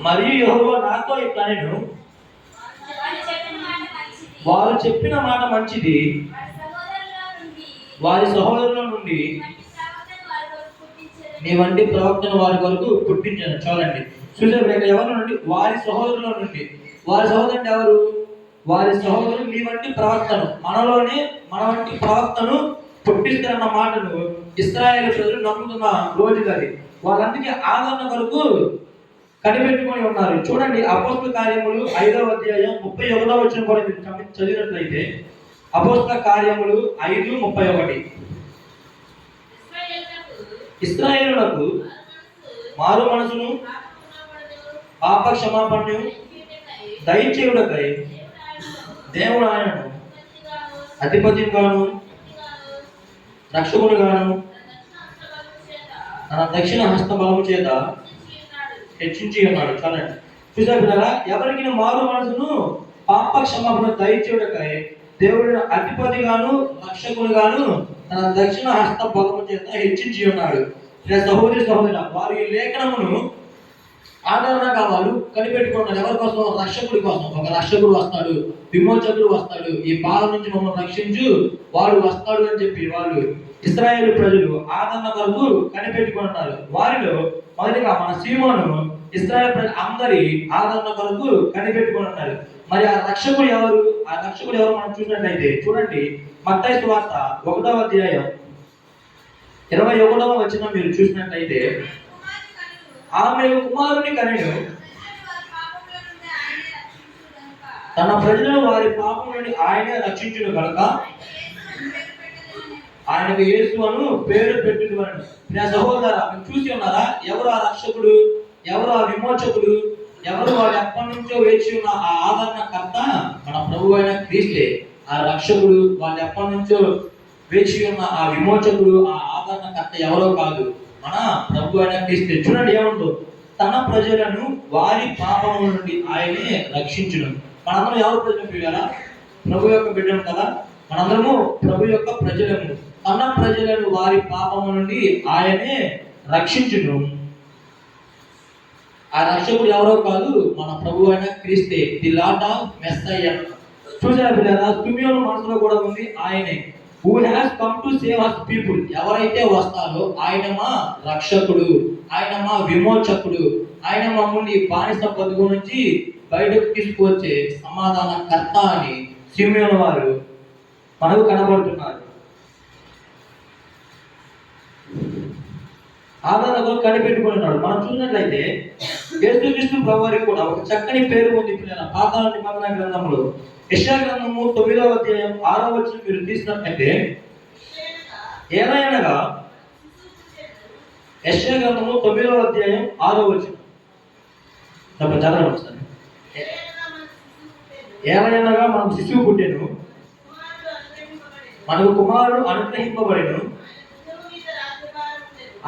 మరియు యెహోవా నాతో ఇట్లా నేను, వారు చెప్పిన మాట మంచిది, వారి సహోదరుల నుండి నీ వంటి ప్రవక్తను వారి వరకు పుట్టించాను. చూడండి, చూసారు ఎవరి నుండి? వారి సహోదరుల నుండి. వారి సహోదరుడు అంటే ఎవరు? వారి సహోదరులు నీ వంటి ప్రవక్తను, మనలోనే మన వంటి ప్రవక్తను పుట్టిస్తారన్న మాటను ఇశ్రాయేలు ప్రజలు నమ్ముతున్న రోజు అది. వాళ్ళందుకే ఆదరణ కొరకు కనిపెట్టుకొని ఉన్నారు. చూడండి, అపోస్తల కార్యములు 5వ అధ్యాయం 31వ వచనం కూడా మీరు చదివినట్లయితే, అపోస్తల కార్యములు 5:31, ఇశ్రాయేలులకు మారు మనసును పాప క్షమాపణను దయచేయుటకై దేవుడు ఆయనను అధిపతిగాను రక్షకుడుగాను తన దక్షిణ హస్త బలము చేత హెచ్చించి ఉన్నాడు. చూడండి, చూసా పిల్లరా, ఎవరికి మారు మనసును పాప క్షమాపణ దయచేయుటకై దేవుడు అధిపతిగాను రక్షకుడుగాను తన దక్షిణ హస్త బలము చేత హెచ్చించి ఉన్నాడు. సహోదరి సహోదర, వారి లేఖనమును ఆదరణగా వాళ్ళు కనిపెట్టుకుంటారు. ఎవరి కోసం? రక్షకుడి కోసం. ఒక రక్షకుడు వస్తాడు, విమోచకుడు వస్తాడు, ఈ బాధ నుంచి మమ్మల్ని రక్షించు, వాడు వస్తాడు అని చెప్పి వాళ్ళు ఇశ్రాయేలు ప్రజలు ఆదరణ కొరకు కనిపెట్టుకుంటున్నారు. వారిలో మొదటిగా మన సీమోను ఇశ్రాయేలు ప్రజలు అందరి ఆదరణ కొరకు కనిపెట్టుకుంటున్నారు. మరి ఆ రక్షకుడు ఎవరు? ఆ రక్షకుడు ఎవరు మనం చూసినట్లయితే, చూడండి, మత్తయి సువార్త 1వ అధ్యాయం 21వ వచనం మీరు చూసినట్లయితే, ఆమె కుమారుని కనెను, తన ప్రజలను వారి పాపం నుండి ఆయనే రక్షించును కనుక ఆయనకు యేసు అను పేరు పెట్టుకుని. నా సహోదర, మీరు చూసి ఉన్నారా? ఎవరు ఆ రక్షకుడు? ఎవరు ఆ విమోచకుడు? ఎవరు? వాడు ఎప్పటి నుంచో వేచి ఉన్న ఆ ఆదరణకర్త మన ప్రభు అయిన క్రీస్తే. ఆ రక్షకుడు వాళ్ళు ఎప్పటి నుంచో వేచి ఉన్న ఆ విమోచకుడు, ఆ ఆదరణకర్త ఎవరో కాదు, మన ప్రభు అయిన క్రీస్తే. చూడండి ఏముందో, తన ప్రజలను వారి పాపముల నుండి ఆయనే రక్షించును. మనందరం ఎవరు ప్రజలు పిల్లరా? ప్రభు యొక్క బిడ్డలు కదా. మనందరము ప్రభు యొక్క ప్రజలము. తన ప్రజలను వారి పాపముల నుండి ఆయనే రక్షించును. ఆ రక్షకుడు ఎవరో కాదు, మన ప్రభు అయిన క్రీస్తే, ది లార్డ్ ఆఫ్ మెస్సయ్య. చూసారా పిల్లరా? సిమియోను మనసులో కూడా ఉంది ఆయనే, who has come to save us people. ఎవరైతే వస్తారో ఆయన మా రక్షకుడు, ఆయన మా విమోచకుడు, ఆయన మమ్మల్ని బానిస బతుకు నుంచి బయటకు తీసుకువచ్చే సమాధానకర్త అని సిమియోను వారు మనకు కనబడుతున్నారు. ఆదరణతో కనిపెట్టుకుంటున్నాడు. మనం చూసినట్లయితే యేసుక్రీస్తు ప్రభువారికి కూడా ఒక చక్కని పేరు ఉంది పిల్లల. పాత నిబంధన గ్రంథంలో యెషయా గ్రంథము 9వ అధ్యాయం 6వ వచనం మీరు తీసినట్లయితే, ఏలయనగా యెషయా గ్రంథము 9వ అధ్యాయం 6వ వచనం చదవండి సార్. ఏలయనగా మనకు శిశువు పుట్టెను, మనకు కుమారుడు అనుగ్రహింపబడెను,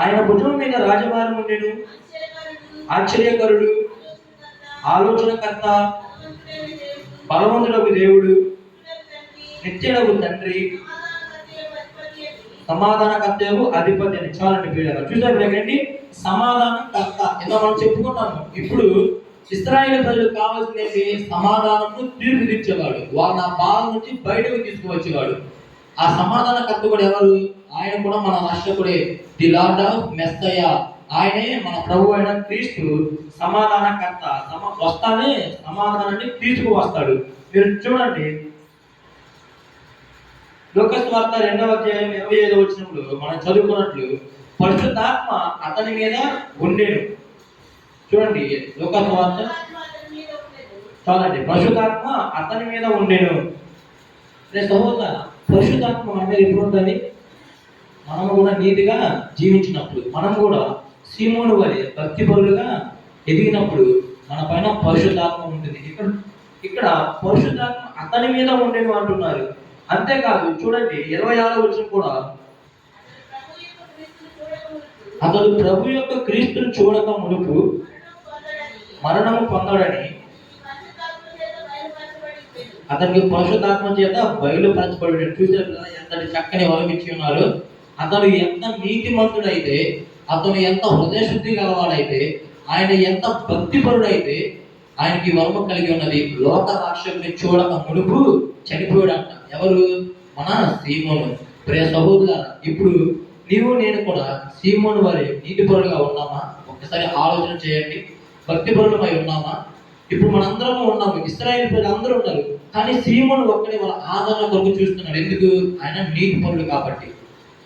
ఆయన భుజం మీద రాజభారం ఉండెను, ఆశ్చర్యకరుడు, ఆలోచనకర్త, బలవంతుడకు దేవుడు, నిత్యుడకు తండ్రి, సమాధానకర్తకు అధిపతి అని. చాలండి పిల్లలు, చూసారు ఏంటి? సమాధానకర్త. ఇలా మనం చెప్పుకున్నాము. ఇప్పుడు ఇశ్రాయేలు ప్రజలకు కావాల్సింది ఏంటి? సమాధానము, తీర్పు తీర్చేవాడు, వాళ్ళ బాధ నుంచి బయటకు తీసుకువచ్చేవాడు. ఆ సమాధానకర్త కూడా ఎవరు? ఆయన కూడా మన రక్షకుడే, ది లార్డ్ ఆఫ్ మెస్సయ్య. ఆయనే మన ప్రభు అయిన క్రీస్తు సమాధానకర్త. వస్తానే సమాధానాన్ని తీసుకువస్తాడు. మీరు చూడండి, లూకాసు వార్త 2వ అధ్యాయం 25వ వచనంలో మనం చదువుకున్నట్లు, పరిశుద్ధాత్మ అతని మీద ఉండెను. చూడండి, లూకాసు వార్త చూడండి, పరిశుద్ధాత్మ అతని మీద ఉండెను. సహోదర, పరిశుద్ధాత్మ మన మీద ఎప్పుడు ఉంటుంది? మనము కూడా నీతిగా జీవించినప్పుడు, మనం కూడా సీమోను వలె భక్తిపరులుగా ఎదిగినప్పుడు మన పైన పరిశుద్ధాత్మ ఉంటుంది. ఇక్కడ పరిశుద్ధాత్మ అతని మీద ఉండేను అంటున్నారు. అంతేకాదు, చూడండి 26వ వచనం కూడా, అతడు ప్రభు యొక్క క్రీస్తును చూడక మునుపు మరణము పొందడని అతనికి పరిశుద్ధాత్మ చేత బయలుపరచబడి. చూసారు ఎంతటి చక్కని వరమిచ్చి ఉన్నారు. అతను ఎంత నీతిమంతుడైతే, అతను ఎంత హృదయ శుద్ధి గలవాడైతే, ఆయన ఎంత భక్తిపరుడైతే ఆయనకి వరమ కలిగి ఉన్నది. లోక రాక్షసుని చూడక మునుపు చనిపోయాడంట. ఎవరు? మన సీమోను. ప్రియ సహోదరులారా, ఇప్పుడు నీవు నేను కూడా సీమోను వారి నీతిపరులుగా ఉన్నామా? ఒక్కసారి ఆలోచన చేయండి. భక్తిపరులమై ఉన్నామా? ఇప్పుడు మనందరము ఉన్నాము, ఇశ్రాయేలు ప్రజలు అందరూ ఉన్నారు, కానీ సీమోను ఒక్కడే వాళ్ళ ఆదరణ కొరకు చూస్తున్నాడు. ఎందుకు? ఆయన నీతిపరుడు కాబట్టి.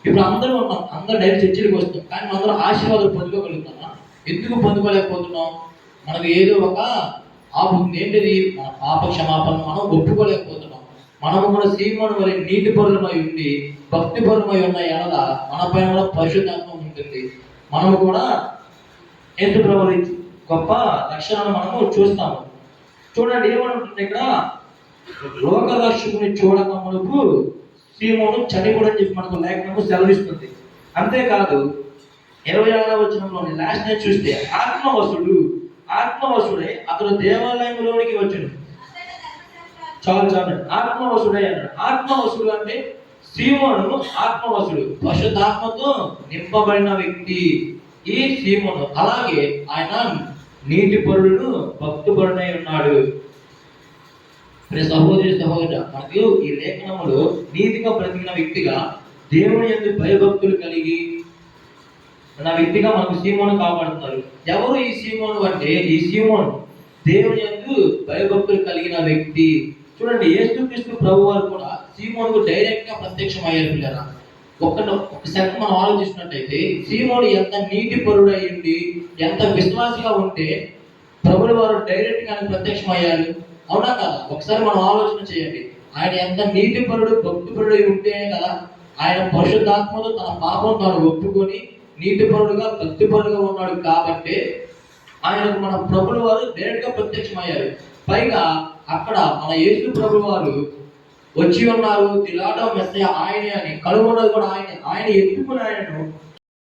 ఇప్పుడు అందరూ ఉన్నాం, అందరూ డైరెక్ట్ చర్చికి వస్తాం, కానీ మనందరం ఆశీర్వాదాలు పొందుకోగలుగుతామా? ఎందుకు పొందుకోలేకపోతున్నాం? మనకు ఏదో ఒక ఆపుతుంది. ఏంటిది? మన పాప క్షమాపణ మనం ఒప్పుకోలేకపోతున్నాం. మనము కూడా సీమోను వలె నీతి పరులమై ఉండి భక్తి పరులమై ఉన్న ఎడల మన పైన కూడా పరిశుద్ధాత్మ ఉంటుంది. మనము కూడా యేసు ప్రభువు గొప్ప లక్షణాలను మనము చూస్తాము. చూడండి ఏమంటుంది ఇక్కడ, లోక రక్షకుని చూడక మునుపు సీమోను చనిపోడని చెప్పి మనకు లేఖనము సెలవిస్తుంది. అంతేకాదు 26వ వచనంలోని లాస్ట్ నైట్ చూస్తే ఆత్మవశుడై అతడు దేవాలయంలోనికి వచ్చాడు. చాలు ఆత్మవశుడై అన్నాడు. ఆత్మవశుడు అంటే సీమోను ఆత్మవశుడు, పరిశుద్ధాత్మతో నింపబడిన వ్యక్తి ఈ సీమోను. అలాగే ఆయన నీతిపరుడు, భక్తిపరుడై ఉన్నాడు. సహోదరి మనకు ఈ లేఖనములో నీతిగా బ్రతికిన వ్యక్తిగా, దేవుని యందు భయభక్తులు కలిగి నా వ్యక్తిగా మనకు సీమోను కాపాడుతున్నారు. ఎవరు ఈ సీమోను అంటే, ఈ సీమోను దేవుని యందు భయభక్తులు కలిగిన వ్యక్తి. చూడండి, యేసుక్రీస్తు ప్రభు వారు కూడా సీమోనుకు డైరెక్ట్ గా ప్రత్యక్షం అయ్యారు. పిల్లరా, ఒకసారి మనం ఆలోచిస్తున్నట్టయితే సీమోను ఎంత నీతి పరుడు అయ్యింది, ఎంత విశ్వాసిగా ఉంటే ప్రభుల వారు డైరెక్ట్ గా ప్రత్యక్షం అయ్యారు. అవునా కదా? ఒకసారి మనం ఆలోచన చేయండి. ఆయన ఎంత నీతి పరుడు, భక్తిపరుడు ఉంటే కదా ఆయన పరిశుద్ధాత్మతో తన పాపం తాను ఒప్పుకొని నీతిపరుడుగా భక్తిపరుడుగా ఉన్నాడు. కాబట్టి ఆయనకు మన ప్రభుల వారు డైరెక్ట్ గా ప్రత్యక్షమయ్యారు. పైగా అక్కడ మన యేసు ప్రభు వారు వచ్చి ఉన్నారు. తిలాటో మెస్సయ్య ఆయనే అని కనుగొన్నది కూడా ఆయన ఎత్తుకుని ఆయనను